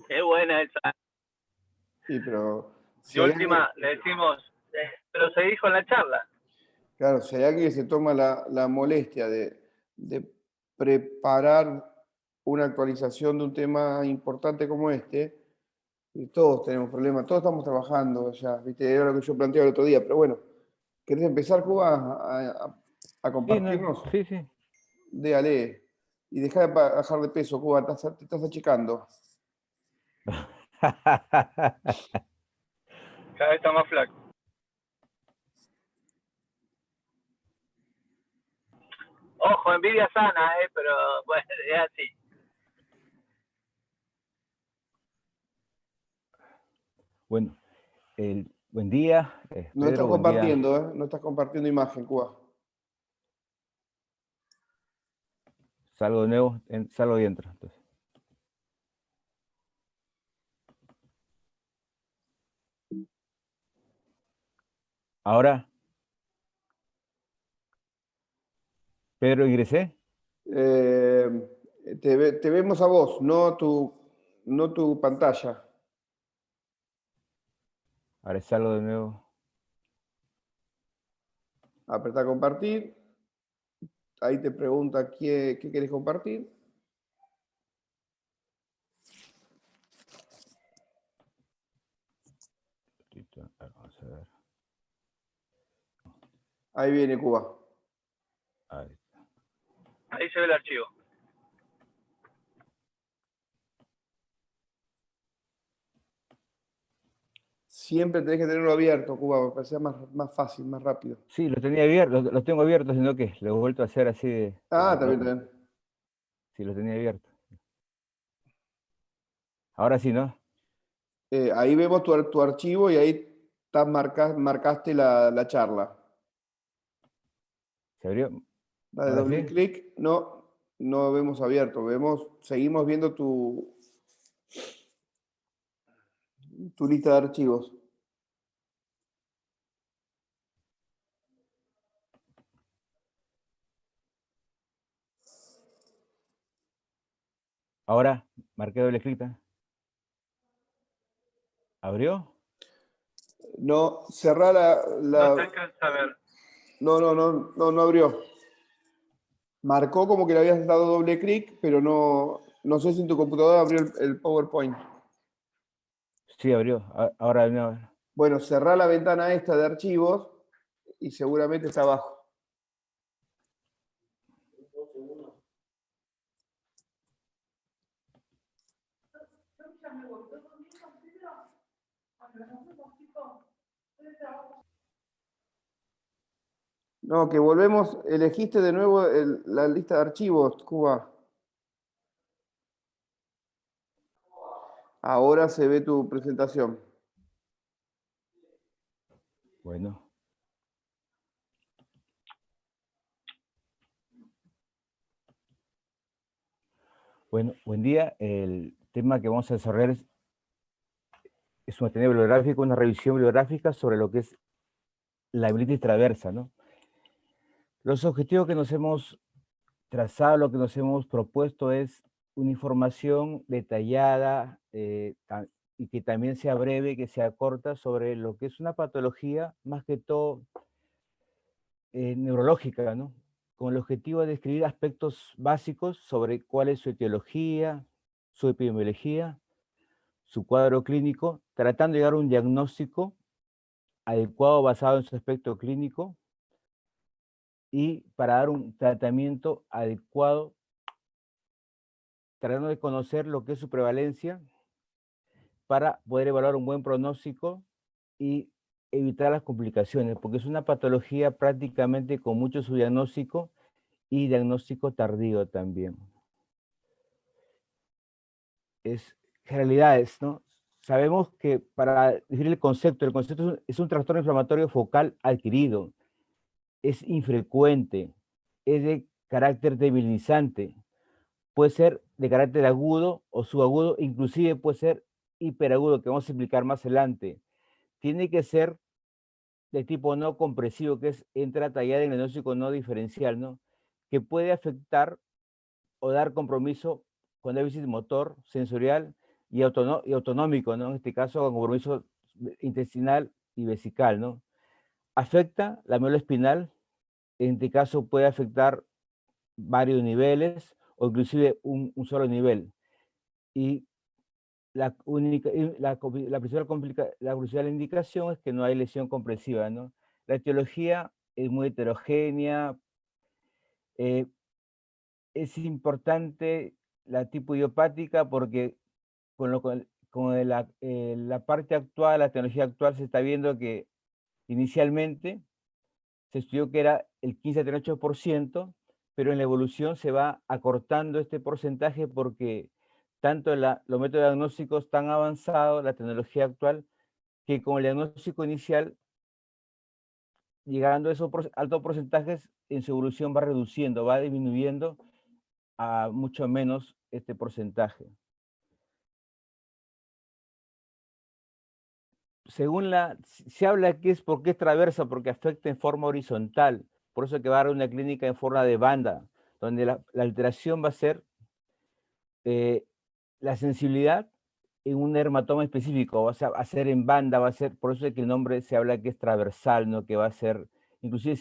Qué buena esa. Sí, pero si De hay última, alguien, le decimos, pero seguí con la charla. claro, si hay alguien que se toma la molestia de preparar una actualización de un tema importante como este, y todos tenemos problemas, todos estamos trabajando ya, ¿viste? Era lo que yo planteaba el otro día, pero bueno, ¿querés empezar, Cuba, a Sí, no, compartirnos? sí, sí. Déale. Y deja de bajar de peso, Cuba, te estás achicando. Cada vez está más flaco. Ojo, envidia sana, pero bueno, es así. Bueno, buen día, No estás Pedro, buen día. compartiendo, ¿eh? No estás compartiendo imagen, Cuba. Salgo de nuevo, salgo y entro. Entonces. Ahora, Pedro, ingresé. Eh, te vemos a vos, no tu pantalla. Ahora salgo de nuevo. Apretá compartir. Ahí te pregunta qué querés compartir. Vamos a ver. Ahí viene Cuba. Ahí. Ahí se ve el archivo. Siempre tenés que tenerlo abierto, Cuba, para que sea más fácil, más rápido. Sí, lo tenía abierto, lo tengo abierto, sino que lo he vuelto a hacer así de. Ah, también. Sí, lo tenía abierto. Ahora sí, ¿no? Ahí vemos tu archivo y ahí marcaste la charla. ¿Se abrió? Dale ¿Ahora doble sí? clic. No vemos abierto. Seguimos viendo tu lista de archivos. Ahora, marqué doble clic. ¿Abrió? No, cerrá No se alcanza a ver. No abrió. Marcó como que le habías dado doble clic, pero no sé si en tu computadora abrió el PowerPoint. Sí, abrió. Ahora no. Bueno, cerrá la ventana esta de archivos y seguramente está abajo. No, que volvemos, elegiste de nuevo la lista de archivos, Cuba. Ahora se ve tu presentación. Bueno. Bueno, buen día. El tema que vamos a desarrollar es un contenido bibliográfico, una revisión bibliográfica sobre lo que es la hemolitis traversa, ¿no? Los objetivos que nos hemos trazado, lo que nos hemos propuesto es una información detallada y que también sea breve, que sea corta sobre lo que es una patología, más que todo neurológica, ¿no? Con el objetivo de describir aspectos básicos sobre cuál es su etiología, su epidemiología, su cuadro clínico, tratando de llegar a un diagnóstico adecuado basado en su aspecto clínico y para dar un tratamiento adecuado, tratando de conocer lo que es su prevalencia para poder evaluar un buen pronóstico y evitar las complicaciones, porque es una patología prácticamente con mucho subdiagnóstico y diagnóstico tardío también. Es generalidades, ¿no? Sabemos que para decir el concepto es un trastorno inflamatorio focal adquirido, es infrecuente, es de carácter debilizante, puede ser de carácter agudo o subagudo, inclusive puede ser hiperagudo, que vamos a explicar más adelante. Tiene que ser de tipo no compresivo, que es entra tallada en el diagnóstico no diferencial, ¿no? Que puede afectar o dar compromiso con déficit motor, sensorial y autonómico, ¿no? En este caso, con compromiso intestinal y vesical, ¿no? Afecta la médula espinal, en este caso puede afectar varios niveles o inclusive un solo nivel. Y la principal indicación es que no hay lesión compresiva, ¿no? La etiología es muy heterogénea. Es importante la tipo idiopática porque con la parte actual, la tecnología actual, se está viendo que inicialmente se estudió que era el 15-38%, pero en la evolución se va acortando este porcentaje porque tanto los métodos diagnósticos tan avanzados, la tecnología actual, que con el diagnóstico inicial, llegando a esos altos porcentajes, en su evolución va reduciendo, va disminuyendo a mucho menos este porcentaje. Se habla que es porque es traversa, porque afecta en forma horizontal, por eso que va a haber una clínica en forma de banda, donde la alteración va a ser la sensibilidad en un dermatoma específico, va a ser en banda, va a ser, por eso es que el nombre se habla que es transversal, ¿no? Que va a ser, inclusive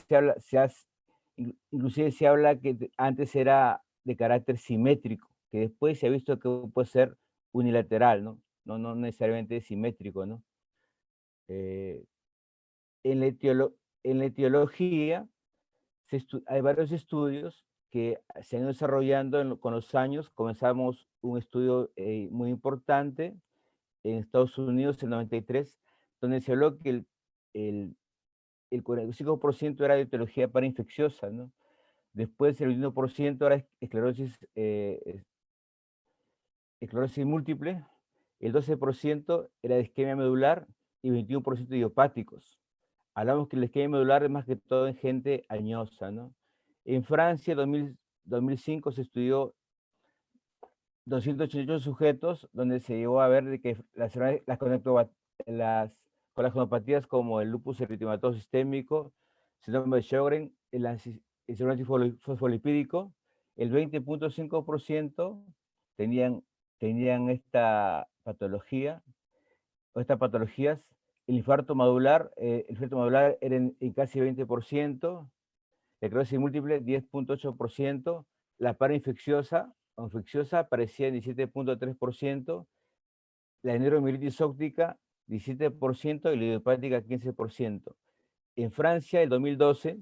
se habla que antes era de carácter simétrico, que después se ha visto que puede ser unilateral, ¿no? No necesariamente simétrico, ¿no? En la etiología hay varios estudios que se han ido desarrollando con los años. Comenzamos un estudio muy importante en Estados Unidos en el 93, donde se habló que el 45% era de etiología parainfecciosa, ¿no? Después el 21% era esclerosis múltiple, el 12% era de isquemia medular y 21% idiopáticos. Hablamos que la isquemia medular es más que todo en gente añosa, ¿no? En Francia, en 2005, se estudió 288 sujetos, donde se llegó a ver de que las coagulopatía como el lupus eritematoso sistémico, síndrome de Sjögren, el síndrome fosfolipídico, el 20.5% tenían esta patología, o estas patologías. El infarto medular era en casi 20%, la esclerosis múltiple 10.8%, la parainfecciosa o infecciosa aparecía en 17.3%, la neuromielitis óptica 17% y la idiopática 15%. En Francia, en 2012,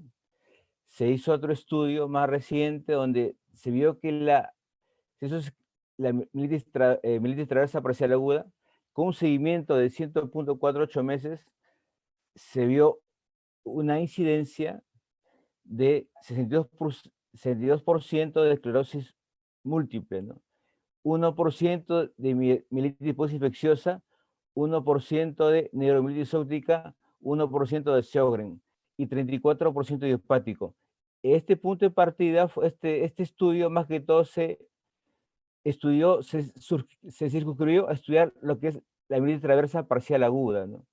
se hizo otro estudio más reciente donde se vio que la mielitis transversa parcial aguda, con un seguimiento de 100.48 meses, se vio una incidencia de 62% de esclerosis múltiple, ¿no? 1% de mielitis postinfecciosa, 1% de neuromielitis óptica, 1% de Sjögren y 34% idiopático. Este punto de partida, este estudio más que todo se circunscribió a estudiar lo que es la mielitis transversa parcial aguda, ¿no?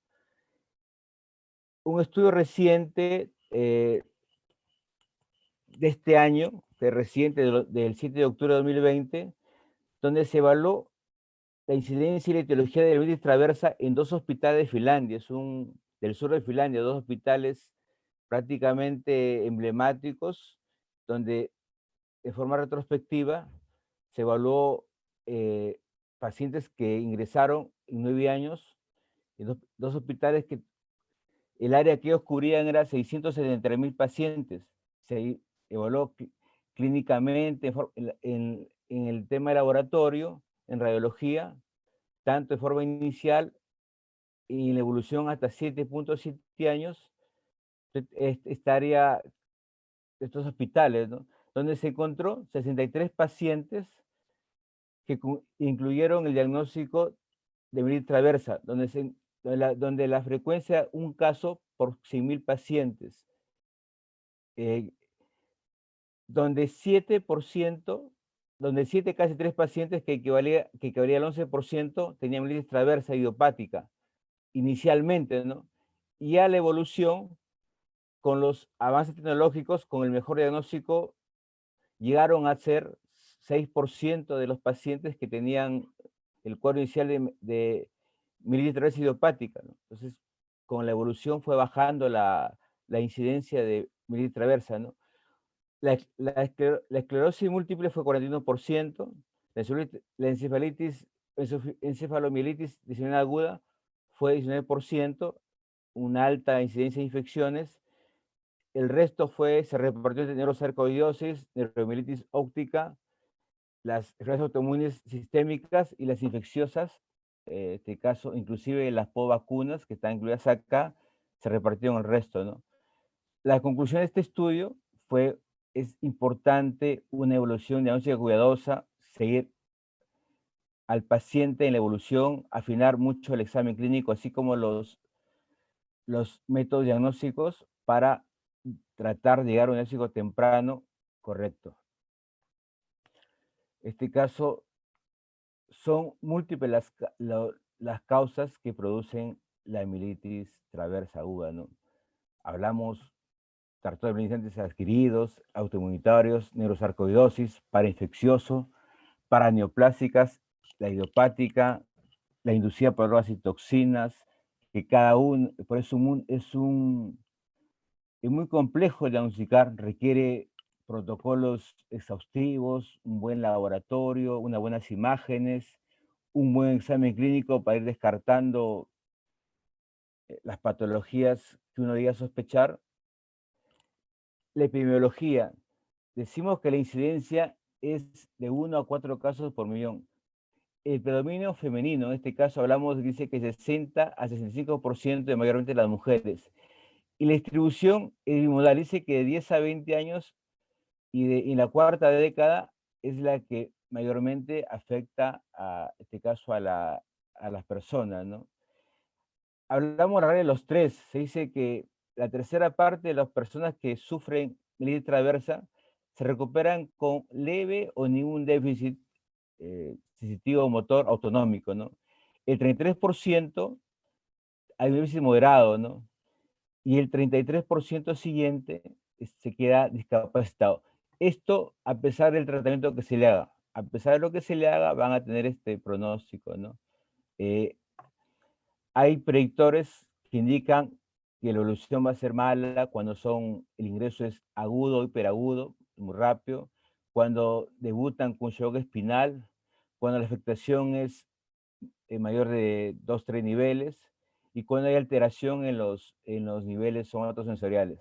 Un estudio reciente de este año, del 7 de octubre de 2020, donde se evaluó la incidencia y la etiología de la mielitis transversa en 2 hospitales de Finlandia, del sur de Finlandia, 2 hospitales prácticamente emblemáticos, donde de forma retrospectiva se evaluó pacientes que ingresaron en 9 años, en dos hospitales que el área que ellos cubrían era 673.000 pacientes. Se evaluó clínicamente en el tema de laboratorio, en radiología, tanto de forma inicial y en la evolución hasta 7.7 años, esta área, estos hospitales, ¿no? Donde se encontró 63 pacientes que incluyeron el diagnóstico de mielitis transversa, donde la frecuencia, un caso por 100.000 pacientes, donde 7, casi 3 pacientes, que equivalía al 11%, tenían mielitis transversa idiopática, inicialmente, ¿no? Y a la evolución, con los avances tecnológicos, con el mejor diagnóstico, llegaron a ser 6% de los pacientes que tenían el cuadro inicial de mielitis traversa idiopática, ¿no? Entonces, con la evolución fue bajando la incidencia de mielitis traversa, ¿no? La esclerosis múltiple fue 41%, la encefalomielitis diseminal aguda fue 19%, una alta incidencia de infecciones. El resto se repartió entre neurosarcoidosis, neuromielitis óptica, las enfermedades autoinmunes sistémicas y las infecciosas, en este caso, inclusive las vacunas que están incluidas acá, se repartieron el resto, ¿no? La conclusión de este estudio es importante una evolución diagnóstica cuidadosa, seguir al paciente en la evolución, afinar mucho el examen clínico, así como los métodos diagnósticos para tratar de llegar a un diagnóstico temprano correcto. En este caso, son múltiples las causas que producen la mielitis traversa aguda, ¿no? Hablamos trastornos blindantes adquiridos, autoinmunitarios, neurosarcoidosis, parainfeccioso, paraneoplásicas, la idiopática, la inducida por drogas y toxinas, que cada uno, por eso es muy complejo diagnosticar, requiere protocolos exhaustivos, un buen laboratorio, unas buenas imágenes, un buen examen clínico para ir descartando las patologías que uno diga sospechar. La epidemiología, decimos que la incidencia es de 1 a 4 casos por millón. El predominio femenino, en este caso hablamos, dice que 60 a 65% de mayormente las mujeres. Y la distribución es bimodal, dice que de 10 a 20 años y en la cuarta década es la que mayormente afecta, en este caso, a las personas, ¿no? Hablamos de los tres, se dice que la tercera parte de las personas que sufren mielitis traversa se recuperan con leve o ningún déficit sensitivo motor autonómico, ¿no? El 33% hay un déficit moderado, ¿no? Y el 33% siguiente se queda discapacitado. Esto a pesar del tratamiento que se le haga. A pesar de lo que se le haga, van a tener este pronóstico, ¿no? Hay predictores que indican que la evolución va a ser mala cuando el ingreso es agudo o hiperagudo, muy rápido, cuando debutan con shock espinal, cuando la afectación es mayor de 2, 3 niveles, y cuando hay alteración en los niveles somatosensoriales.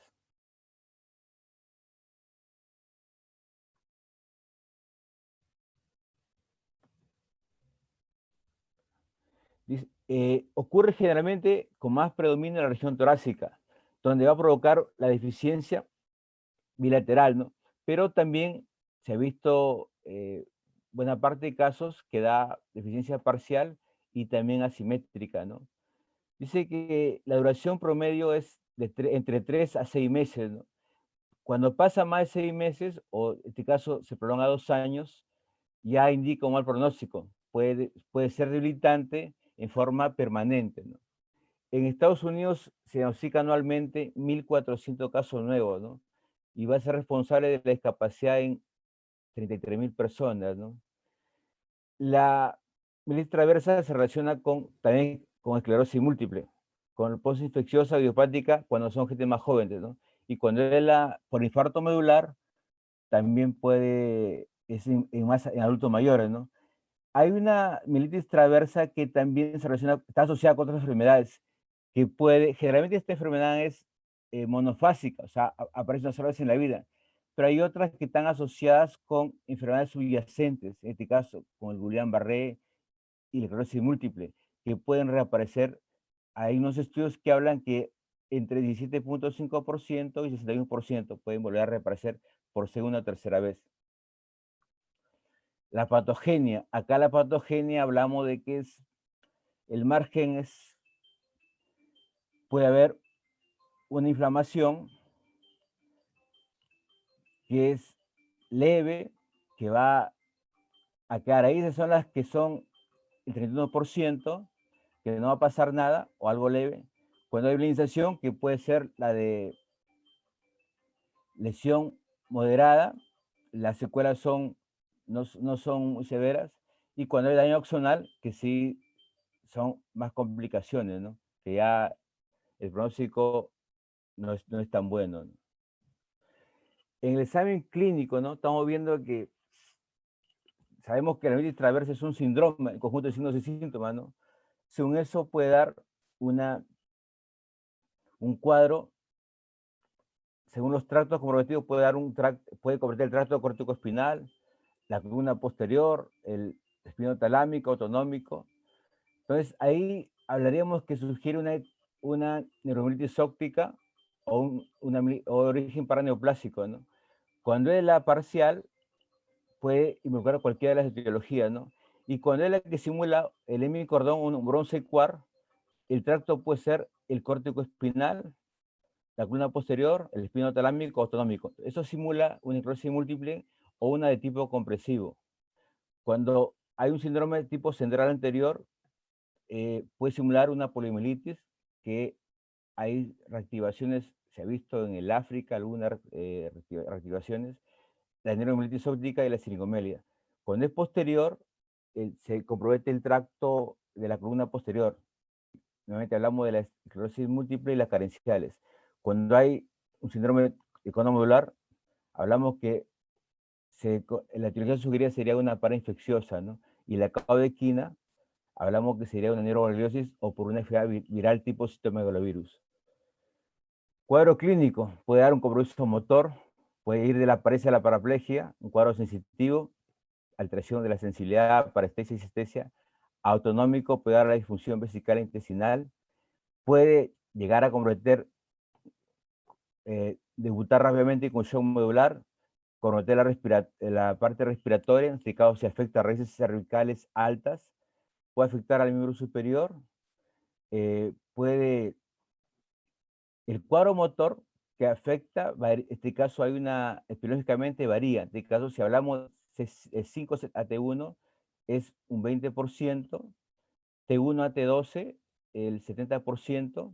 Ocurre generalmente con más predominio en la región torácica, donde va a provocar la deficiencia bilateral, ¿no? Pero también se ha visto buena parte de casos que da deficiencia parcial y también asimétrica, ¿no? Dice que la duración promedio es entre 3 a 6 meses, ¿no? Cuando pasa más de 6 meses, o en este caso se prolonga 2 años, ya indica un mal pronóstico. Puede ser debilitante en forma permanente, ¿no? En Estados Unidos se diagnostican anualmente 1.400 casos nuevos, ¿no? Y va a ser responsable de la discapacidad en 33.000 personas, ¿no? La mielitis traversa se relaciona también con esclerosis múltiple, con postinfecciosa idiopática cuando son gente más jóvenes, ¿no? Y cuando es por infarto medular, también en adultos mayores, ¿no? Hay una mielitis traversa que también está asociada con otras enfermedades, generalmente esta enfermedad es monofásica, o sea, aparece una sola vez en la vida, pero hay otras que están asociadas con enfermedades subyacentes, en este caso con el Guillain-Barré y la esclerosis múltiple, que pueden reaparecer. Hay unos estudios que hablan que entre 17.5% y 61% pueden volver a reaparecer por segunda o tercera vez. La patogenia, acá la patogenia hablamos de que el margen puede haber una inflamación que es leve, que va a quedar ahí. Esas son las que son el 31%, que no va a pasar nada o algo leve. Cuando hay blinización, que puede ser la de lesión moderada, las secuelas no son muy severas, Y cuando hay daño axonal, que sí son más complicaciones, ¿no? Que ya el pronóstico no es tan bueno, ¿no? En el examen clínico, ¿no? Estamos viendo que sabemos que la artritis transversa es un síndrome, el conjunto de signos y síntomas, ¿no? Según eso puede dar un cuadro, según los tractos comprometidos, puede comprometer el tracto corticoespinal, la columna posterior, el espinotalámico, autonómico. Entonces, ahí hablaríamos que sugiere una neuromielitis óptica o origen paraneoplásico, ¿no? Cuando es la parcial, puede involucrar cualquiera de las etiologías, ¿no? Y cuando es la que simula el hemicordón, un bronce quar, el tracto puede ser el córtico espinal, la columna posterior, el espinotalámico autonómico. Eso simula una necrosis múltiple o una de tipo compresivo. Cuando hay un síndrome de tipo central anterior, puede simular una poliomielitis, que hay reactivaciones, se ha visto en el África algunas reactivaciones, la neuromielitis óptica y la sinigomelia. Cuando es posterior, se compromete el tracto de la columna posterior. Nuevamente hablamos de la esclerosis múltiple y las carenciales. Cuando hay un síndrome economodular, hablamos que la etiología sugerida sería una parainfecciosa, ¿no? Y la caudequina, hablamos que sería una neuroborreliosis o por una enfermedad viral tipo citomegalovirus. Cuadro clínico, puede dar un compromiso motor, puede ir de la paresia a la paraplegia, un cuadro sensitivo, alteración de la sensibilidad, parestesia y sinestesia. Autonómico, puede dar la disfunción vesical intestinal, puede llegar a comprometer, debutar rápidamente con shock medular, comprometer la parte respiratoria, en este caso se afecta a raíces cervicales altas, puede afectar al miembro superior, el cuadro motor que afecta, en este caso epidemiológicamente varía, en este caso si hablamos de 5 a T1 es un 20%, T1 a T12 el 70%,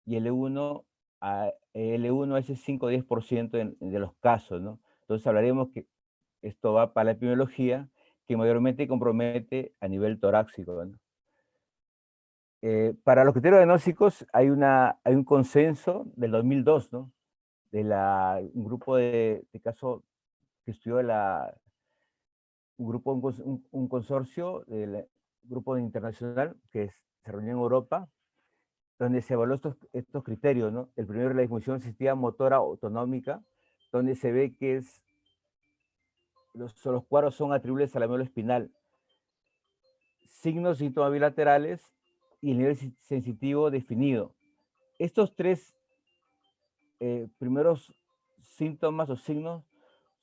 y L1 a ese 5-10% de los casos, ¿no? Entonces hablaremos que esto va para la epidemiología, que mayormente compromete a nivel torácico, ¿no? Para los criterios diagnósticos hay un consenso del 2002, ¿no? Un grupo de caso que estudió un consorcio del grupo internacional se reunió en Europa, donde se evaluó estos criterios, ¿no? El primero es la disfunción sensitiva motora autonómica, donde se ve que los cuadros son atribuibles a la médula espinal, signos y síntomas bilaterales y el nivel sensitivo definido. Estos tres primeros síntomas o signos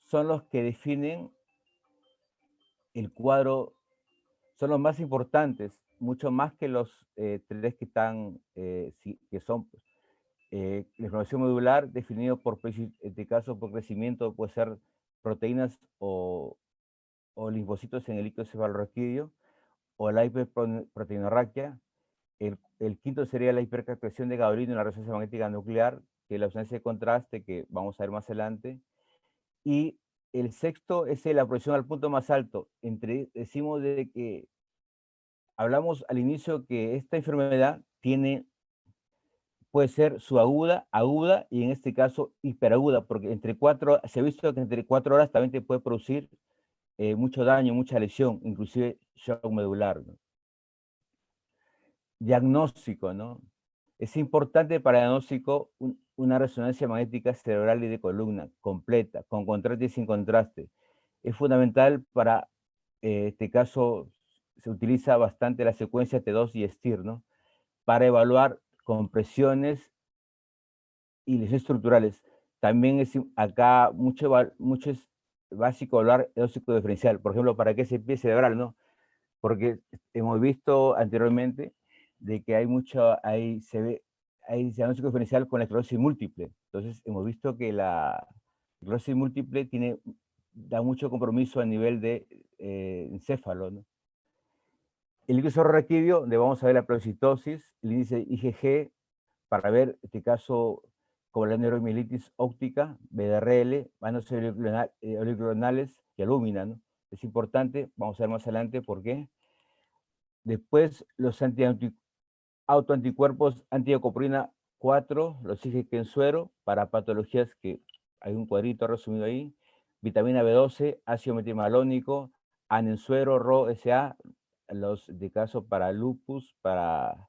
son los que definen el cuadro, son los más importantes, mucho más que los tres que están, que son la inflamación medular definido por, en este caso, por crecimiento, puede ser proteínas o linfocitos en el líquido cefalorraquídeo, o la hiperproteinorraquia. El quinto sería la hipercaptación de gabapentina en la resonancia magnética nuclear, que es la ausencia de contraste, que vamos a ver más adelante. Y el sexto es la proyección al punto más alto. Decimos de que, hablamos al inicio que esta enfermedad puede ser subaguda, aguda y en este caso hiperaguda, porque se ha visto que entre 4 horas también te puede producir mucho daño, mucha lesión, inclusive shock medular, ¿no? Diagnóstico, ¿no? Es importante para el diagnóstico una resonancia magnética cerebral y de columna completa, con contraste y sin contraste. Es fundamental para, este caso, se utiliza bastante la secuencia T2 y STIR, ¿no? Para evaluar compresiones y lesiones estructurales. También acá mucho es básico hablar de diagnóstico diferencial. Por ejemplo, para qué ese pie cerebral, ¿no? Porque hemos visto anteriormente de que hay diagnóstico diferencial con la esclerosis múltiple. Entonces, hemos visto que la esclerosis múltiple da mucho compromiso a nivel de encéfalo, ¿no? El líquido cefalorraquídeo, donde vamos a ver la pleurocitosis, el índice IgG, para ver, en este caso, como la neuromielitis óptica, BDRL, vanos oligoclonales y albúmina, ¿no? Es importante, vamos a ver más adelante por qué. Después, los autoanticuerpos antiocoprina 4, los IgG en suero, para patologías que hay un cuadrito resumido ahí. Vitamina B12, ácido metilmalónico, AN en suero, RO-SA, los de caso para lupus, para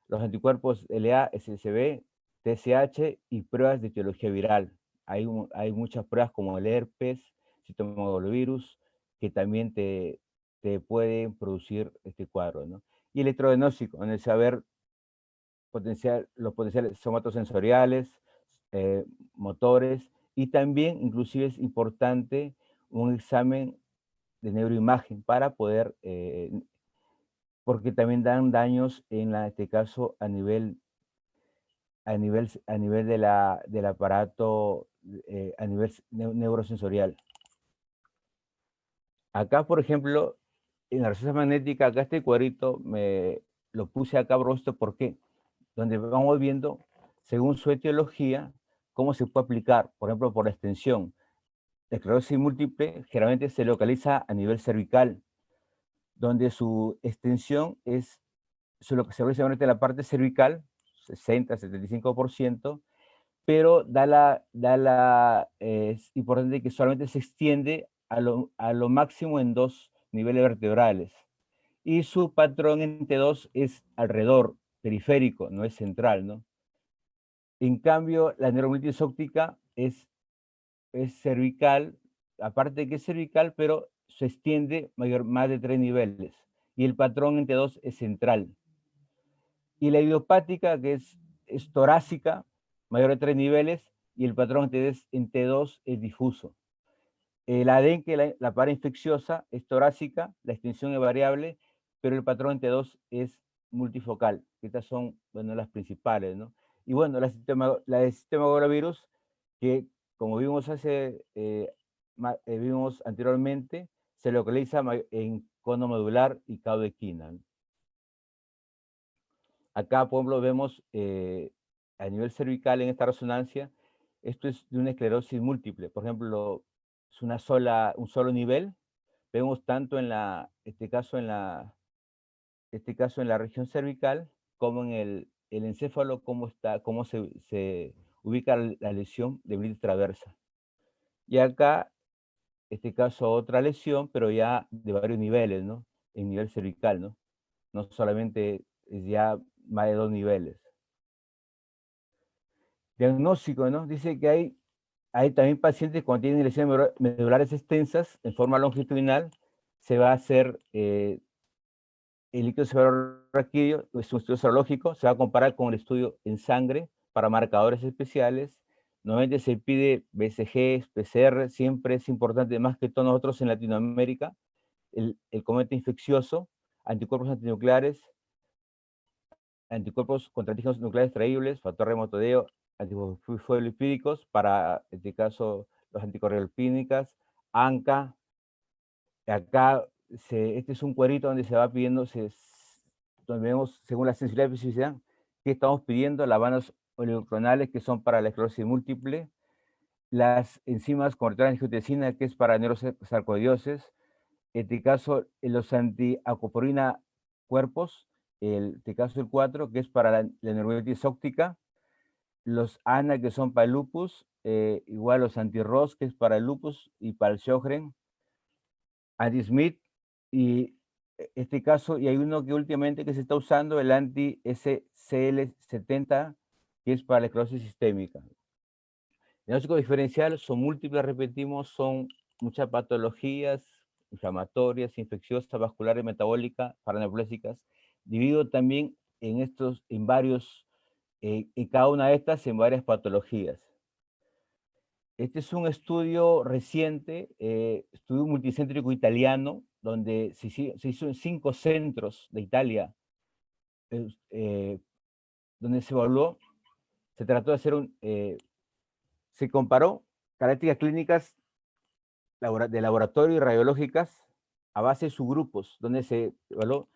los anticuerpos LA, SSB, TSH y pruebas de etiología viral. Hay muchas pruebas como el herpes, citomegalovirus, que también te pueden producir este cuadro, ¿no? Y electrodiagnóstico, donde se va a ver los potenciales somatosensoriales, motores, y también inclusive es importante un examen de neuroimagen para poder, porque también dan daños en este caso a nivel del aparato, a nivel neurosensorial. Acá, por ejemplo, en la resonancia magnética, acá este cuadrito me lo puse acá brosto, ¿por qué? Donde vamos viendo, según su etiología, cómo se puede aplicar, por ejemplo, por la extensión. La esclerosis múltiple generalmente se localiza a nivel cervical, donde su extensión se localiza en la parte cervical, 60-75%, pero es importante que solamente se extiende a lo máximo en 2 niveles vertebrales. Y su patrón en T2 es alrededor, periférico, no es central, ¿no? En cambio, la neuromelitis óptica es cervical, aparte de que es cervical, pero se extiende más de 3 niveles. Y el patrón en T2 es central. Y la idiopática, que es torácica, mayor de 3 niveles, y el patrón en T2 es difuso. La dengue, la parainfecciosa, es torácica, la extensión es variable, pero el patrón en T2 es multifocal. Estas son, bueno, las principales, ¿no? Y bueno, la de citomegalovirus, que como vimos anteriormente, se localiza en cono medular y caudequina, ¿no? Acá, por ejemplo, vemos a nivel cervical en esta resonancia, esto es de una esclerosis múltiple. Por ejemplo, es un solo nivel. Vemos tanto este caso en la región cervical, como en el encéfalo, cómo se ubica la lesión de Britt traversa. Y acá, este caso, otra lesión, pero ya de varios niveles, ¿no? En nivel cervical, ¿no? No solamente es ya más de 2 niveles. Diagnóstico, ¿no? Dice que hay también pacientes cuando tienen lesiones medulares extensas en forma longitudinal, se va a hacer el líquido cefalorraquídeo, es un estudio serológico, se va a comparar con el estudio en sangre para marcadores especiales. Normalmente se pide BCG, PCR, siempre es importante, más que todos nosotros en Latinoamérica, el cometa infeccioso, anticuerpos antinucleares, anticuerpos contra antígenos nucleares extraíbles, factor remotodeo, antifosfolipídicos, para en este caso los anticorreolipínicas, ANCA. Acá, este es un cuadrito donde se va pidiendo, donde vemos según la sensibilidad y especificidad, que estamos pidiendo las bandas oligoclonales que son para la esclerosis múltiple, las enzimas convertidoras de angiotensina, que es para neurosarcoidosis, en este caso los antiacoporina cuerpos, este caso el 4, que es para la neuromelitis óptica, los ANA, que son para el lupus, igual los anti-ROS, que es para el lupus y para el Sjögren, anti-Smith, y este caso, y hay uno que últimamente que se está usando, el anti-SCL70, que es para la esclerosis sistémica. El diagnóstico diferencial son múltiples, repetimos, son muchas patologías inflamatorias, infecciosas, vasculares, metabólicas, paraneoplásicas, dividido también en varios, en cada una de estas, en varias patologías. Este es un estudio reciente, estudio multicéntrico italiano, donde se hizo en 5 centros de Italia, donde se evaluó, se trató de hacer se comparó características clínicas de laboratorio y radiológicas a base de subgrupos, donde se evaluó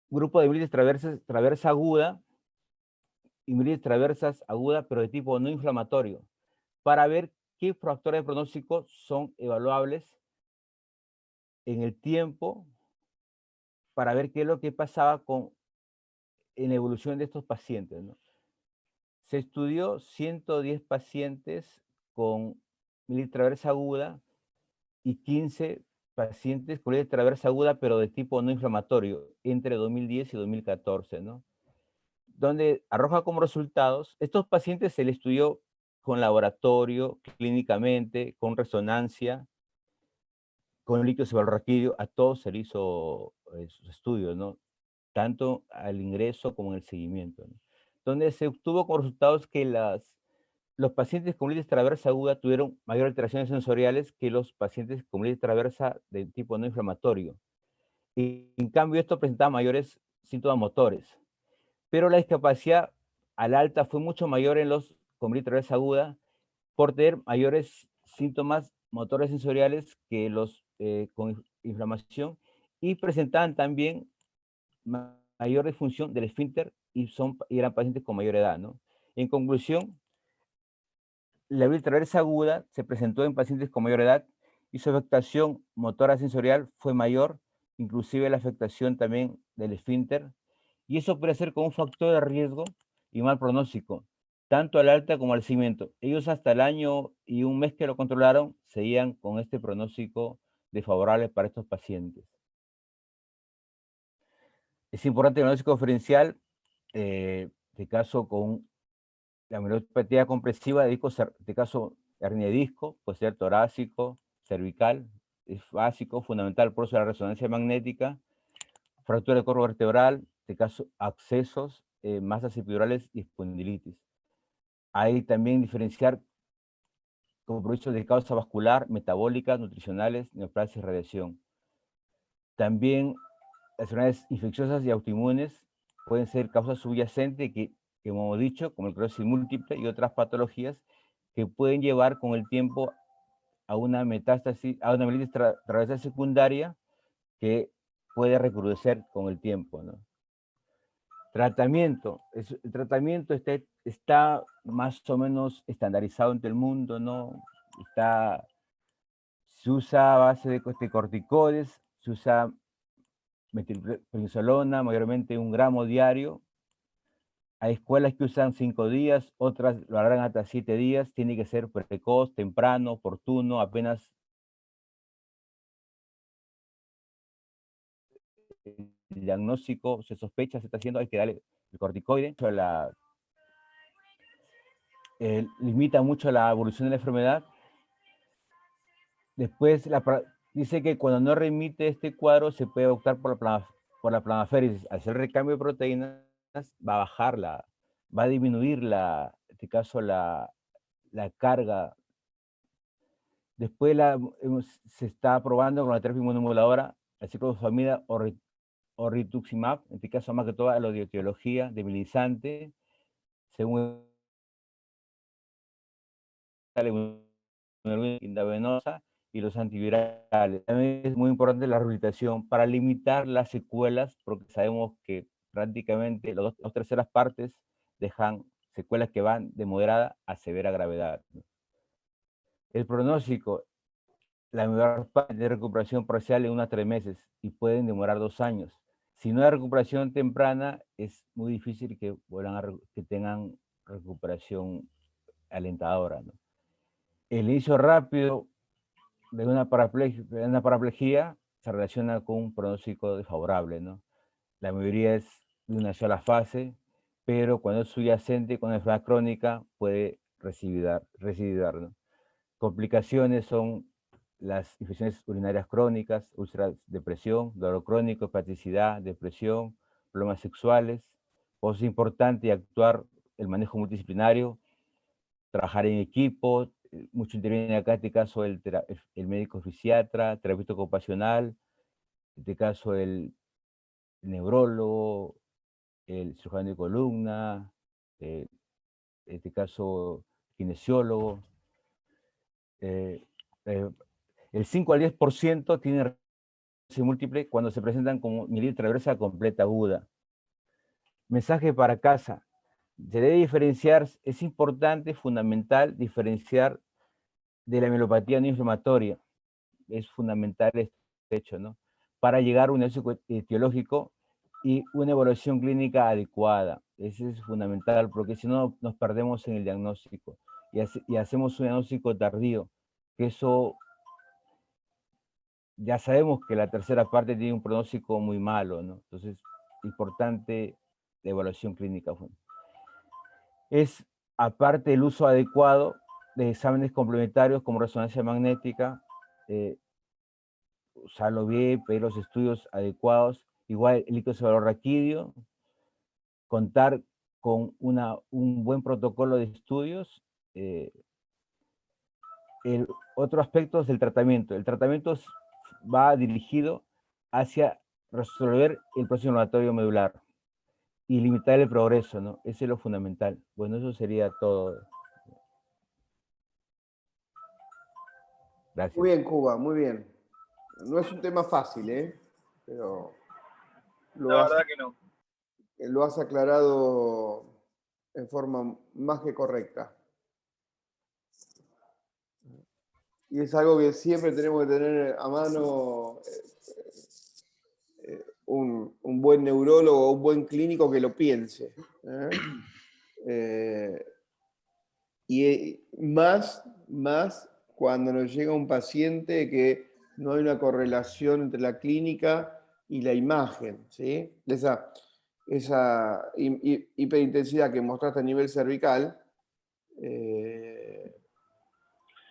grupo de mielitis traversa aguda y mielitis traversas aguda, pero de tipo no inflamatorio, para ver qué factores de pronóstico son evaluables en el tiempo para ver qué es lo que pasaba en la evolución de estos pacientes, ¿no? Se estudió 110 pacientes con mielitis traversa aguda y 15 pacientes con mielitis traversa aguda, pero de tipo no inflamatorio, entre 2010 y 2014, ¿no? Donde arroja como resultados, estos pacientes se les estudió con laboratorio, clínicamente, con resonancia, con líquido cefalorraquídeo, a todos se les hizo sus estudios, ¿no? Tanto al ingreso como en el seguimiento, ¿no? Donde se obtuvo como resultados que los pacientes con mielitis traversa aguda tuvieron mayor alteraciones sensoriales que los pacientes con mielitis traversa de tipo no inflamatorio. Y en cambio, esto presentaba mayores síntomas motores. Pero la discapacidad al alta fue mucho mayor en los con mielitis traversa aguda por tener mayores síntomas motores sensoriales que los con inflamación, y presentaban también mayor disfunción del esfínter y eran pacientes con mayor edad, ¿no? En conclusión, la mielitis traversa aguda se presentó en pacientes con mayor edad y su afectación motora sensorial fue mayor, inclusive la afectación también del esfínter, y eso puede ser como un factor de riesgo y mal pronóstico, tanto al alta como al seguimiento. Ellos hasta el año y un mes que lo controlaron, seguían con este pronóstico desfavorable para estos pacientes. Es importante el diagnóstico diferencial, de caso con la mielopatía compresiva de disco, de caso hernia de disco, puede ser torácico, cervical, es básico, fundamental, por eso la resonancia magnética, fractura del cuerpo vertebral, de caso abscesos, masas epidurales y espondilitis. Hay también diferenciar compromisos de causa vascular, metabólicas, nutricionales, neoplasia y radiación. También las enfermedades infecciosas y autoinmunes pueden ser causas subyacentes que como hemos dicho, como el esclerosis múltiple y otras patologías que pueden llevar con el tiempo a una metástasis, a una mielitis traversa secundaria que puede recrudecer con el tiempo, ¿no? Tratamiento. El tratamiento está más o menos estandarizado en todo el mundo, ¿no? Se usa a base de corticoides, se usa metilprednisolona, mayormente 1 gramo diario. Hay escuelas que usan 5 días, otras lo harán hasta 7 días. Tiene que ser precoz, temprano, oportuno, apenas el diagnóstico se sospecha, se está haciendo, hay que darle el corticoide. Limita mucho la evolución de la enfermedad. Después dice que cuando no remite este cuadro se puede optar por la plasmaféresis. Al hacer recambio de proteínas va a bajarla, va a disminuir en este caso la carga. Después se está probando con la terapia inmunomoduladora, el ciclofosfamida o rituximab, en este caso más que todo la etiología debilitante, según la intravenosa y los antivirales. También es muy importante la rehabilitación para limitar las secuelas, porque sabemos que prácticamente las 2/3 partes dejan secuelas que van de moderada a severa gravedad. El pronóstico, la mayor parte de recuperación parcial en 1 a 3 meses y pueden demorar 2 años. Si no hay recuperación temprana, es muy difícil que que tengan recuperación alentadora, ¿no? El inicio rápido de una paraplegia se relaciona con un pronóstico desfavorable, ¿no? La mayoría es de una sola fase, pero cuando es subyacente con enfermedad crónica puede recidivar, ¿no? Complicaciones son las infecciones urinarias crónicas, úlceras, depresión, dolor crónico, hepaticidad, depresión, problemas sexuales. Por eso es importante actuar el manejo multidisciplinario, trabajar en equipo, mucho interviene acá, en este caso, el médico fisiatra, terapeuta ocupacional, en este caso el neurólogo, el cirujano de columna, en este caso kinesiólogo. El 5 al 10% tiene recurrencia múltiple cuando se presentan como mielitis traversa completa aguda. Mensaje para casa. Se debe diferenciar, es importante, fundamental, diferenciar de la mielopatía no inflamatoria. Es fundamental hecho, ¿no? Para llegar a un diagnóstico etiológico y una evaluación clínica adecuada. Eso es fundamental, porque si no nos perdemos en el diagnóstico y hacemos un diagnóstico tardío, que eso ya sabemos que la tercera parte tiene un pronóstico muy malo, ¿no? Entonces, importante la evaluación clínica. Es, aparte, el uso adecuado de exámenes complementarios como resonancia magnética, usarlo bien, pedir los estudios adecuados, igual el icosahexavalorraquídeo, contar con un buen protocolo de estudios. El otro aspecto es el tratamiento. El tratamiento va dirigido hacia resolver el proceso inflamatorio medular y limitar el progreso, ¿no? Ese es lo fundamental. Bueno, eso sería todo. Gracias. Muy bien, Cuba, muy bien. No es un tema fácil, ¿eh? Pero La verdad que no. lo has aclarado en forma más que correcta. Y es algo que siempre tenemos que tener a mano un buen neurólogo o un buen clínico que lo piense. Y más cuando nos llega un paciente que no hay una correlación entre la clínica y la imagen, ¿sí? Esa hiperintensidad que mostraste a nivel cervical,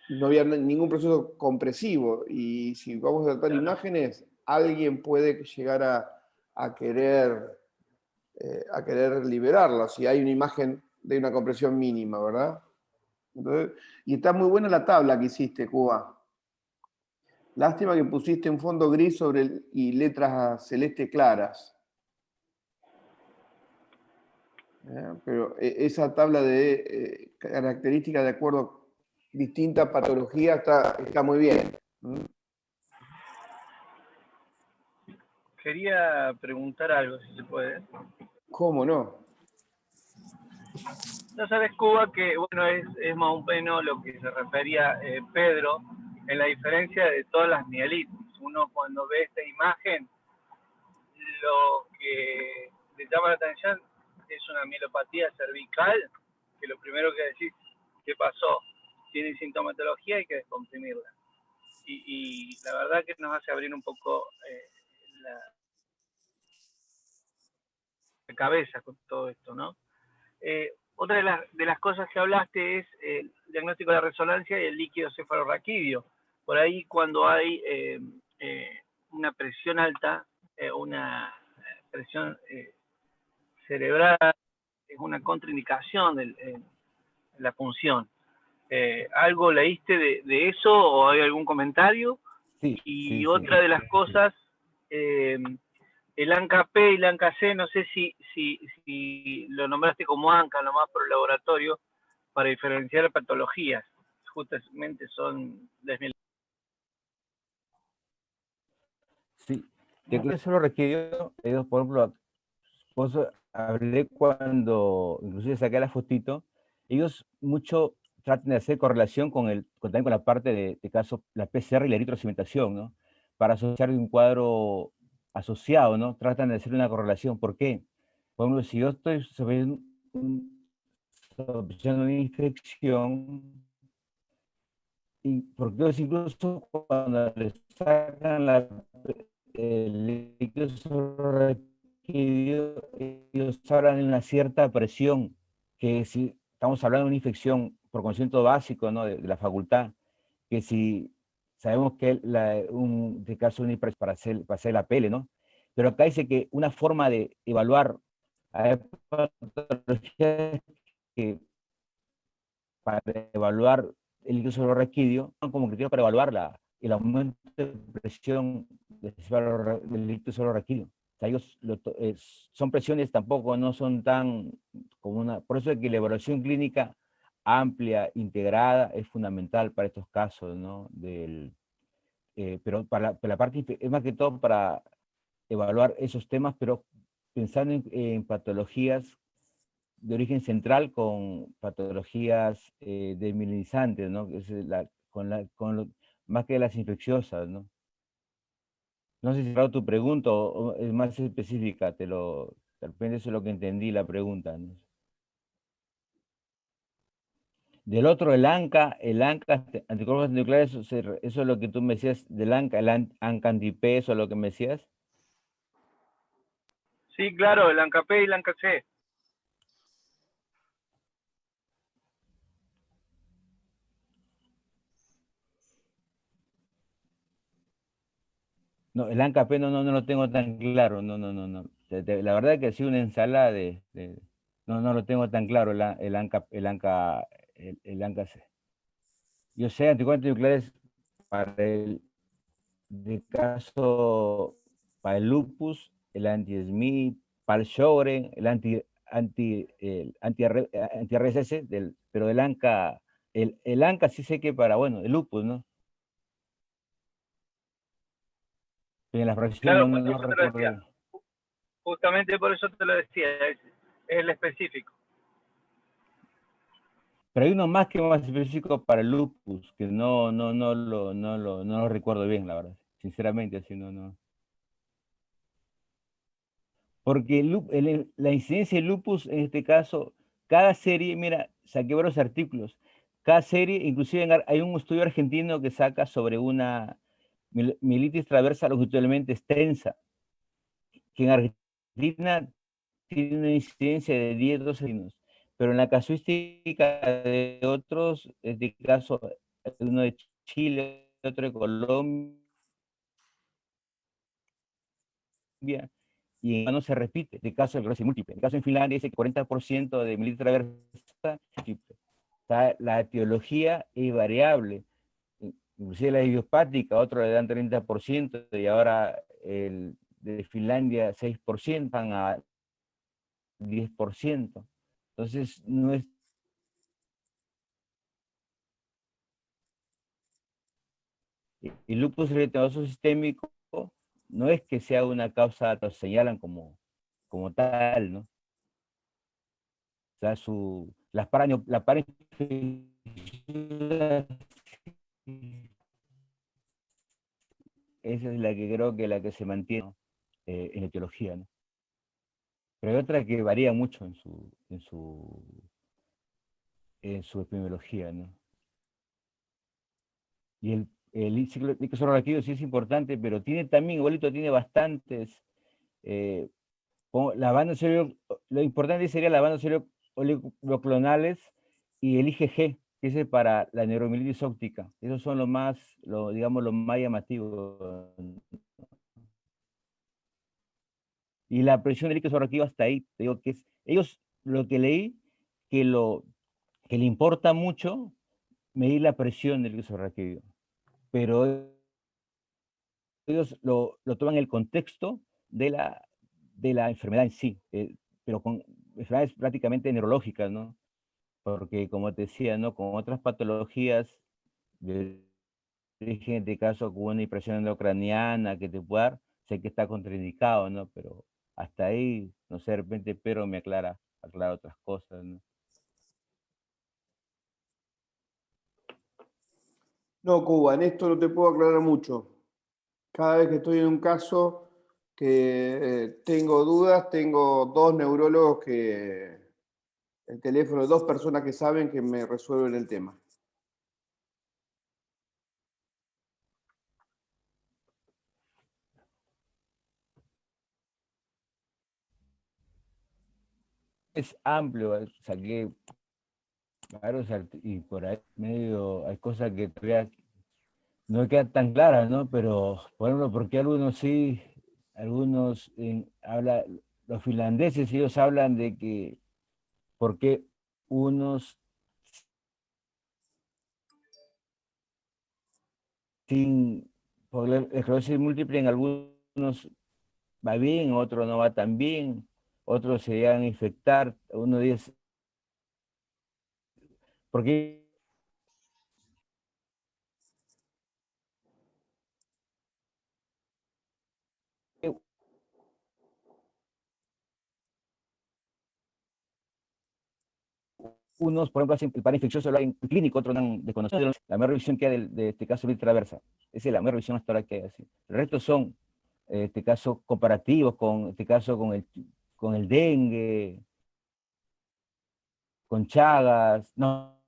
no había ningún proceso compresivo, y si vamos a tratar imágenes, alguien puede llegar a querer liberarlo, si hay una imagen de una compresión mínima, ¿verdad? Entonces, y está muy buena la tabla que hiciste, Cuba. Lástima que pusiste un fondo gris y letras celeste claras. Pero esa tabla de características de acuerdo a distintas patologías está muy bien. Quería preguntar algo, si se puede. ¿Cómo no? No sabes, Cuba, que bueno, es más o menos lo que se refería Pedro en la diferencia de todas las mielitis. Uno cuando ve esta imagen, lo que le llama la atención es una mielopatía cervical, que lo primero que decís, ¿qué pasó? Tiene sintomatología, hay que descomprimirla. Y la verdad que nos hace abrir un poco la cabeza con todo esto, ¿no? Otra de las cosas que hablaste es el diagnóstico de la resonancia y el líquido cefalorraquídeo. Por ahí cuando hay una presión alta, una presión cerebral, es una contraindicación de la punción. ¿Algo leíste de eso o hay algún comentario? Sí, y otra de las cosas, el ANCA-P y el ANCA-C, no sé si lo nombraste como ANCA nomás por el laboratorio, para diferenciar patologías. Justamente son desmielodinas. Sí, que eso lo requirió, por ejemplo, hablé cuando inclusive saqué la fotito, ellos mucho tratan de hacer correlación también con la parte de caso, la PCR y la eritrocimentación, ¿no? Para asociar un cuadro asociado, ¿no? Tratan de hacer una correlación. ¿Por qué? Por ejemplo, si yo estoy sospechando una infección, y porque incluso cuando le sacan el líquido ellos hablan de una cierta presión, que si estamos hablando de una infección por conocimiento básico, ¿no? de la facultad, que si sabemos que de caso para hacer la pele, ¿no? Pero acá dice que una forma de evaluar a patologías que para evaluar el líquido cefalorraquídeo, como criterio para evaluar el aumento de presión del líquido cefalorraquídeo. O sea, son presiones tampoco, no son tan como una... Por eso es que la evaluación clínica amplia, integrada, es fundamental para estos casos, ¿no? Pero para la parte, es más que todo para evaluar esos temas, pero pensando en patologías de origen central con patologías desmielinizantes, ¿no? Más que las infecciosas, ¿no? No sé si claro tu pregunta o es más específica, de repente eso es lo que entendí la pregunta, ¿no? Del otro, el ANCA, anticuerpos nucleares, eso es lo que tú me decías del ANCA, ANCA anti-P, eso es lo que me decías. Sí, claro, el ANCA-P y el ANCA-C. No, el ANCA-P no lo tengo tan claro, no. La verdad que ha sido una ensalada no lo tengo tan claro el ANCA-C. Yo sé anticuerpos nucleares para de caso, para el lupus, el anti-SMI, para el Sjögren, el anti-RSS, pero el ANCA, el ANCA sí sé que para, bueno, el lupus, ¿no? Pero en la fracción Claro, no, por no eso te lo recuerdo decía. bien. Justamente por eso te lo decía, es el específico. Pero hay uno más que más específico para el lupus, que no lo recuerdo bien, la verdad. Sinceramente, así no. Porque la incidencia de lupus, en este caso, cada serie, mira, saqué varios artículos, cada serie, inclusive hay un estudio argentino que saca sobre una mielitis transversa longitudinalmente extensa, que en Argentina tiene una incidencia de 10-12 signos, pero en la casuística de otros, en este caso, uno de Chile, otro de Colombia, y en no se repite, de caso de esclerosis múltiple. En el caso en Finlandia dice que 40% de mielitis transversa múltiple. O sea, la etiología es variable, inclusive la idiopática, otro le dan 30% y ahora el de Finlandia 6% van a 10%. Entonces, no es, el lupus eritematoso sistémico no es que sea una causa, lo señalan como tal, ¿no? O sea, la esa es la que creo que la que se mantiene en la etiología, ¿no? Pero hay otra que varía mucho en su epidemiología, ¿no? Y el ciclo líquido sí es importante, pero tiene también, igualito, tiene bastantes, como la banda lo importante sería la banda oligoclonales y el IgG, que es para la neuromielitis óptica. Esos son digamos, lo más llamativo. Y la presión de líquido sobreactivo hasta ahí, te digo que ellos, lo que leí, que le importa mucho medir la presión del líquido sobreactivo, pero ellos lo toman en el contexto de la enfermedad en sí, pero con enfermedades prácticamente neurológicas, ¿no? Porque como te decía, ¿no? Con otras patologías de origen, en este caso con una impresión endocraniana que te pueda dar, sé que está contraindicado, ¿no? Pero hasta ahí, no sé, de repente, pero me aclara otras cosas, ¿no? No, Cuba, en esto no te puedo aclarar mucho. Cada vez que estoy en un caso que tengo dudas, tengo dos neurólogos el teléfono de dos personas que saben que me resuelven el tema. Es amplio, saqué varios y por ahí medio hay cosas que todavía no quedan tan claras, ¿no? Pero, por ejemplo, porque algunos sí, los finlandeses, ellos hablan de que, porque unos sin, por la esclerosis múltiple en algunos va bien, otros no va tan bien, otros se llegan a infectar, uno dice, porque unos, por ejemplo, hacen el par infeccioso lo hacen clínico, otros no han desconocido. La mejor revisión que hay de este caso es traversa. Esa es la mejor revisión hasta ahora que hay así. El resto son en este caso, comparativos con, este caso, con el dengue, con Chagas, no,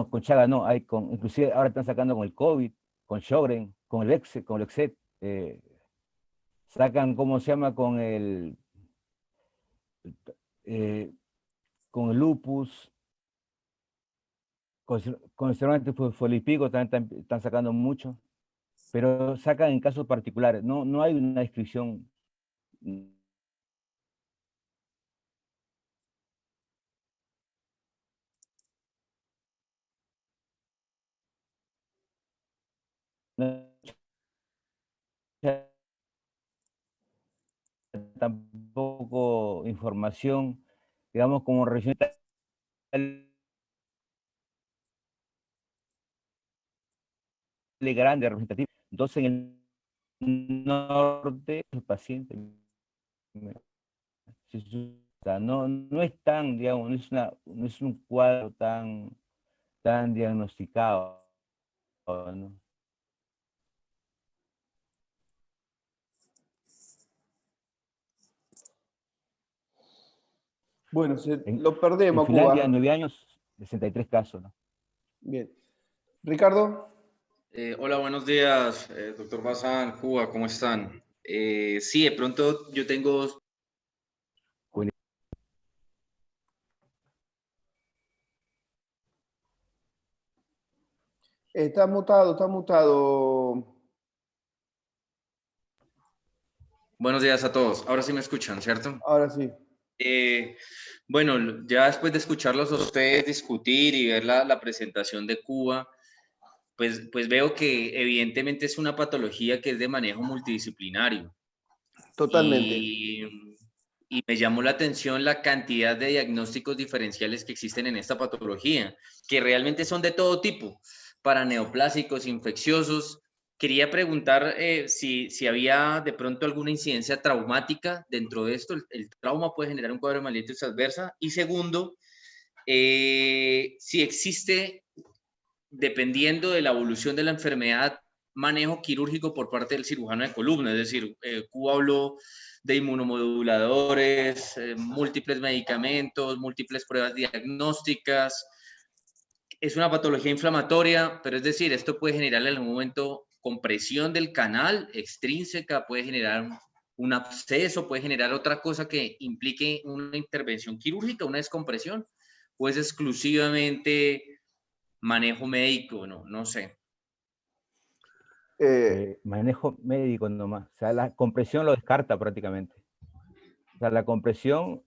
con Chagas no, hay con, inclusive ahora están sacando con el COVID, con Sjögren, con el Exet, sacan, ¿cómo se llama? Eh, con el lupus, con el cervantes fosfolípico también están sacando mucho, pero sacan en casos particulares, no hay una descripción. Tampoco información, digamos, como región grande, representativa. Entonces, en el norte, el paciente, no es tan, digamos, no es un cuadro tan diagnosticado, ¿no? Bueno, lo En perdemos, Finlandia, Cuba. 9 años, 63 casos, ¿no? Bien. Ricardo. Hola, buenos días, doctor Bazán, Cuba, ¿cómo están? Sí, de pronto yo tengo... Está mutado, está mutado. Buenos días a todos. Ahora sí me escuchan, ¿cierto? Ahora sí. Bueno, ya después de escucharlos a ustedes discutir y ver la presentación de Cuba, pues veo que evidentemente es una patología que es de manejo multidisciplinario. Totalmente. Y me llamó la atención la cantidad de diagnósticos diferenciales que existen en esta patología, que realmente son de todo tipo, para neoplásicos, infecciosos. Quería preguntar si había de pronto alguna incidencia traumática dentro de esto. El trauma puede generar un cuadro de hemolitis adversa. Y segundo, si existe, dependiendo de la evolución de la enfermedad, manejo quirúrgico por parte del cirujano de columna. Es decir, Cuba habló de inmunomoduladores, múltiples medicamentos, múltiples pruebas diagnósticas. Es una patología inflamatoria, pero es decir, esto puede generar en algún momento compresión del canal extrínseca, puede generar un absceso, puede generar otra cosa que implique una intervención quirúrgica, una descompresión, o es exclusivamente manejo médico, no sé. Manejo médico nomás. O sea, la compresión lo descarta prácticamente. O sea, la compresión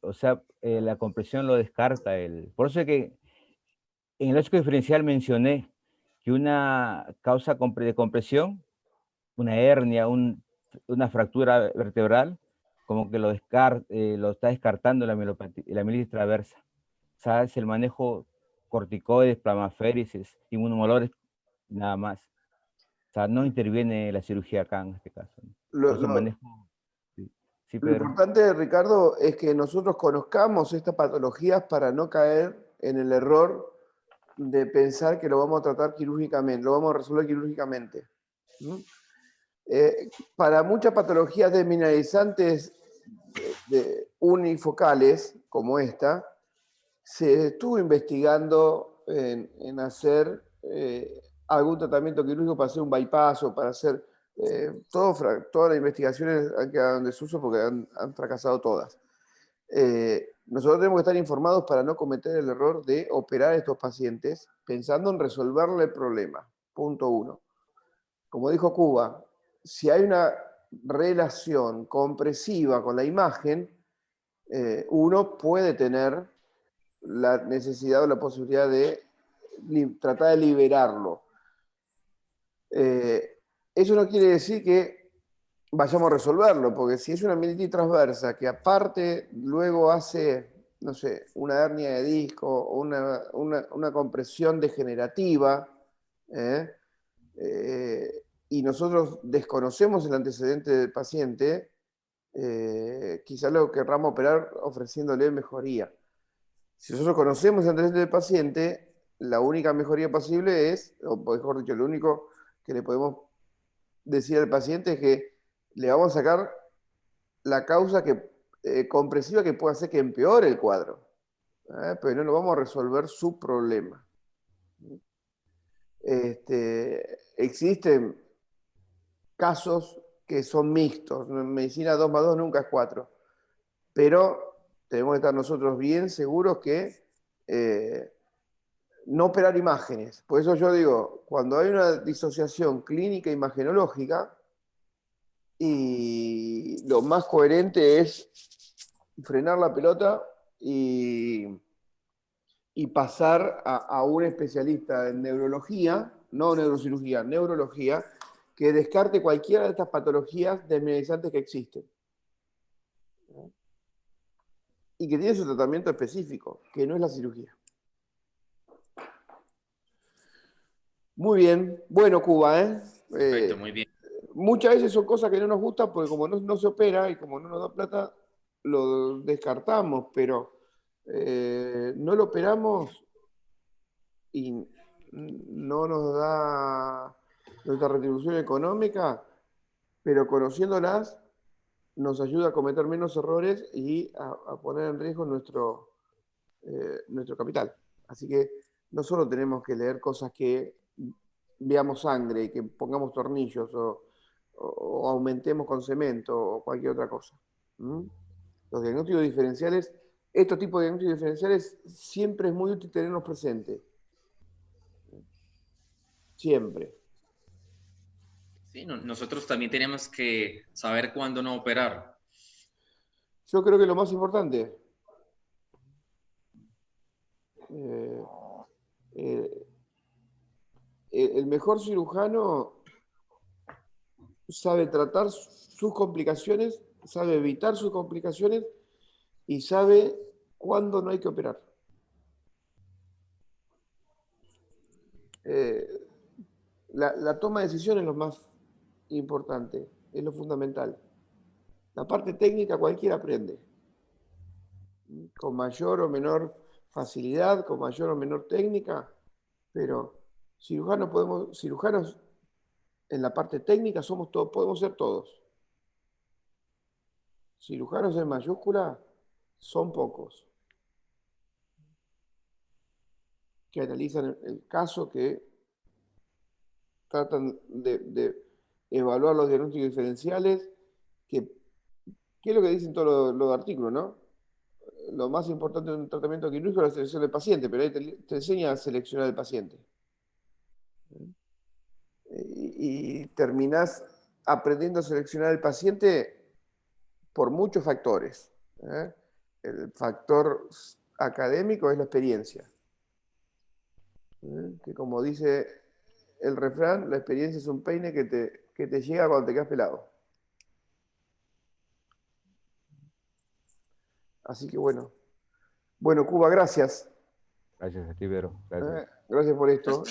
lo descarta. Por eso es que en el lógico diferencial mencioné que una causa de compresión, una hernia, una fractura vertebral, como que lo está descartando la mielitis traversa. O sea, es el manejo corticoides, plasmaféresis, inmunomoduladores, nada más. O sea, no interviene la cirugía acá en este caso, ¿no? Por eso manejo. Sí, sí, Lo Pedro. importante, Ricardo, es que nosotros conozcamos estas patologías para no caer en el error de pensar que lo vamos a tratar quirúrgicamente, lo vamos a resolver quirúrgicamente. ¿Mm? Para muchas patologías desmineralizantes unifocales, como esta, se estuvo investigando en hacer algún tratamiento quirúrgico para hacer un bypass o para hacer todas las investigaciones han quedado en desuso porque han fracasado todas. Nosotros tenemos que estar informados para no cometer el error de operar a estos pacientes pensando en resolverle el problema. Punto uno. Como dijo Cuba, si hay una relación compresiva con la imagen, uno puede tener la necesidad o la posibilidad de tratar de liberarlo. Eso no quiere decir que vayamos a resolverlo, porque si es una mielitis transversa que aparte luego hace, no sé, una hernia de disco o una compresión degenerativa, y nosotros desconocemos el antecedente del paciente, quizá lo querramos operar ofreciéndole mejoría. Si nosotros conocemos el antecedente del paciente, la única mejoría posible es, o mejor dicho, lo único que le podemos decir al paciente es que le vamos a sacar la causa compresiva que puede hacer que empeore el cuadro, pero no lo vamos a resolver su problema. Existen casos que son mixtos. En medicina 2 más 2 nunca es 4. Pero tenemos que estar nosotros bien seguros que no operar imágenes. Por eso yo digo, cuando hay una disociación clínica imagenológica, y lo más coherente es frenar la pelota y pasar a un especialista en neurología, no neurocirugía, neurología, que descarte cualquiera de estas patologías desmineralizantes que existen. Y que tiene su tratamiento específico, que no es la cirugía. Muy bien. Bueno, Cuba, Perfecto, muy bien. Muchas veces son cosas que no nos gustan porque como no se opera y como no nos da plata, lo descartamos, pero no lo operamos y no nos da nuestra retribución económica, pero conociéndolas nos ayuda a cometer menos errores y a poner en riesgo nuestro capital. Así que no solo tenemos que leer cosas que veamos sangre y que pongamos tornillos o aumentemos con cemento o cualquier otra cosa. Los diagnósticos diferenciales, estos tipos de diagnósticos diferenciales siempre es muy útil tenerlos presentes. Siempre. Sí, nosotros también tenemos que saber cuándo no operar. Yo creo que lo más importante, el mejor cirujano sabe tratar sus complicaciones, sabe evitar sus complicaciones y sabe cuándo no hay que operar. La toma de decisión es lo más importante, es lo fundamental. La parte técnica cualquiera aprende, con mayor o menor facilidad, con mayor o menor técnica, pero cirujanos en la parte técnica somos todos, podemos ser todos. Cirujanos en mayúscula son pocos, que analizan el caso, que tratan de evaluar los diagnósticos diferenciales, ¿qué es lo que dicen todos los artículos, no? Lo más importante de un tratamiento quirúrgico es la selección del paciente, pero ahí te enseña a seleccionar el paciente. Y terminás aprendiendo a seleccionar el paciente por muchos factores. El factor académico es la experiencia. Que como dice el refrán, la experiencia es un peine que te llega cuando te quedas pelado. Así que bueno. Bueno, Cuba, gracias. Gracias a ti, Vero. Gracias. Gracias por esto.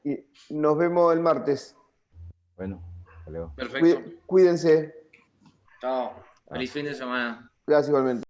Y nos vemos el martes. Bueno, hasta luego. Perfecto. Cuídense. Chao. Feliz fin de semana. Gracias igualmente.